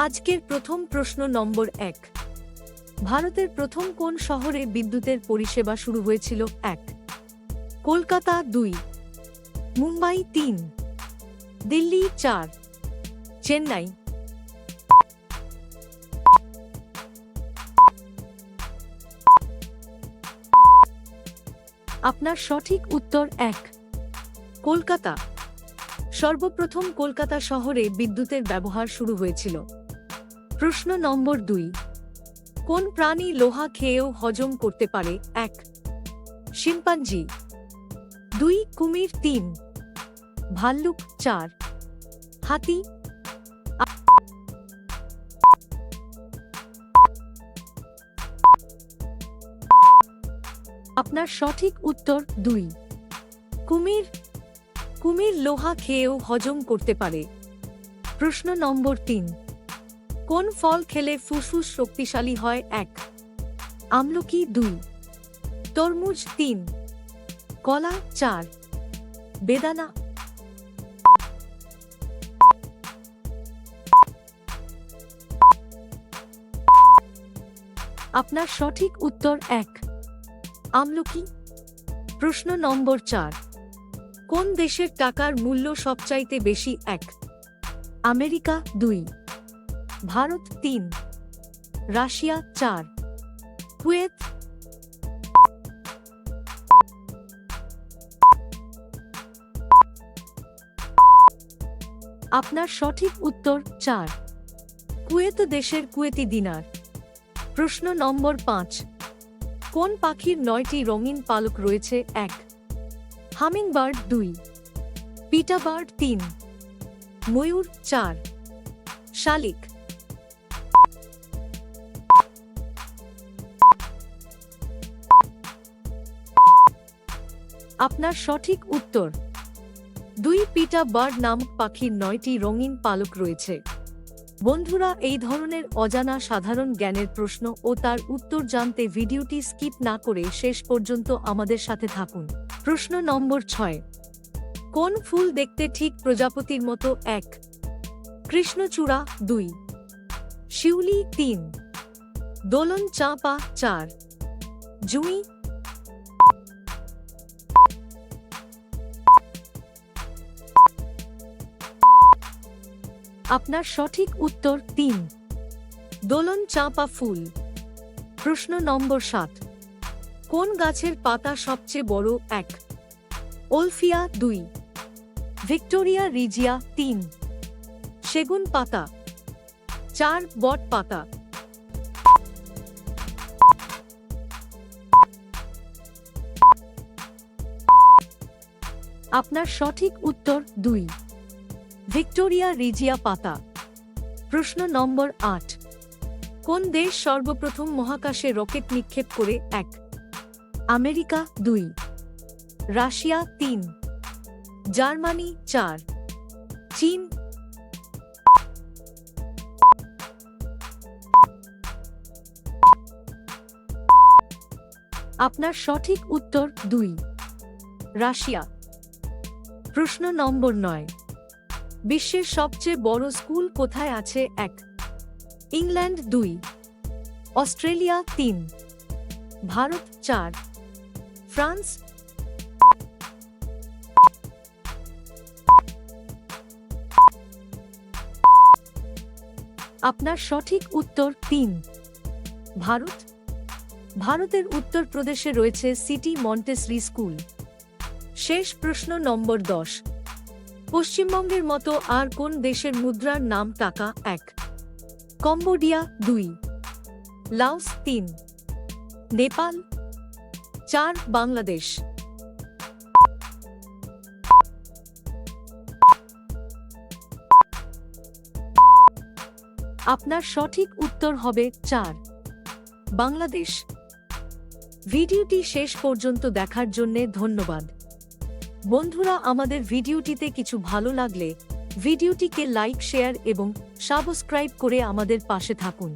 আজকের প্রথম প্রশ্ন নম্বর 1। ভারতের প্রথম কোন শহরে বিদ্যুতের পরিষেবা শুরু হয়েছিল? 1. কলকাতা, 2. মুম্বাই, 3. দিল্লি, 4. চেন্নাই। আপনার সঠিক উত্তর 1. কলকাতা। সর্বপ্রথম কলকাতা শহরে বিদ্যুতের ব্যবহার শুরু হয়েছিল। প্রশ্ন নম্বর 2। কোন প্রাণী লোহা খেয়েও হজম করতে পারে? 1. শিম্পাঞ্জি, 2. কুমির, 3. ভাল্লুক, 4. হাতি। আপনার সঠিক উত্তর 2. কুমির। কুমির লোহা খেয়েও হজম করতে পারে। প্রশ্ন নম্বর 3। কোন ফল খেলে ফুসফুস শক্তিশালী হয়? 1. আমলকি, 2. তরমুজ, 3. কলা, 4. বেদানা। আপনার সঠিক উত্তর 1. আমলকি। প্রশ্ন নম্বর 4। কোন দেশের টাকার মূল্য সবচাইতে বেশি? 1. আমেরিকা, 2. ভারত, 3. রাশিয়া, 4. কুয়েত। আপনার সঠিক উত্তর 4. কুয়েত দেশের কুয়েতি দিনার। প্রশ্ন নম্বর 5। কোন পাখির 9টি রঙিন পালক রয়েছে? 1. হামিংবার্ড, 2. পিটাবার্ড, 3. ময়ূর, 4. শালিক। আপনার সঠিক উত্তর 2. পিটাবার্ড নামক পাখির 9টি রঙিন পালক রয়েছে। বন্ধুরা, এই ধরনের অজানা সাধারণ জ্ঞানের প্রশ্ন ও তার উত্তর জানতে ভিডিওটি স্কিপ না করে শেষ পর্যন্ত আমাদের সাথে থাকুন। প্রশ্ন নম্বর 6। কোন ফুল দেখতে ঠিক প্রজাপতির মতো? 1. কৃষ্ণচূড়া, 2. শিউলি, 3. দোলন চাঁপা, 4. জুঁই। আপনার সঠিক উত্তর 3. দোলন চাঁপা ফুল। প্রশ্ন নম্বর 7। কোন গাছের পাতা সবচেয়ে বড়? 1. ওলফিয়া, 2. ভিক্টোরিয়া রিজিয়া, 3. সেগুন পাতা, 4. বট পাতা। আপনার সঠিক উত্তর 2. ভিক্টোরিয়া রিজিয়া পাতা। প্রশ্ন নম্বর 8। কোন দেশ সর্বপ্রথম মহাকাশে রকেট নিক্ষেপ করে? 1. আমেরিকা, 2. রাশিয়া, 3. জার্মানি, 4. চীন। আপনার সঠিক উত্তর 2. রাশিয়া। প্রশ্ন নম্বর 9। বিশ্বের সবচেয়ে বড় স্কুল কোথায় আছে? 1. ইংল্যান্ড, 2. অস্ট্রেলিয়া, 3. ভারত, 4. ফ্রান্স। আপনার সঠিক উত্তর 3. ভারত। ভারতের উত্তরপ্রদেশে রয়েছে সিটি মন্টেসরি স্কুল। শেষ প্রশ্ন নম্বর 10। পশ্চিমবঙ্গের মতো আর কোন দেশের মুদ্রার নাম টাকা? 1. কম্বোডিয়া, 2. লাওস, 3. নেপাল, 4. বাংলাদেশ। আপনার সঠিক উত্তর হবে 4. বাংলাদেশ। ভিডিওটি শেষ পর্যন্ত দেখার জন্য ধন্যবাদ। বন্ধুরা, আমাদের ভিডিওটিতে কিছু ভালো লাগলে ভিডিওটিকে লাইক, শেয়ার এবং সাবস্ক্রাইব করে আমাদের পাশে থাকুন।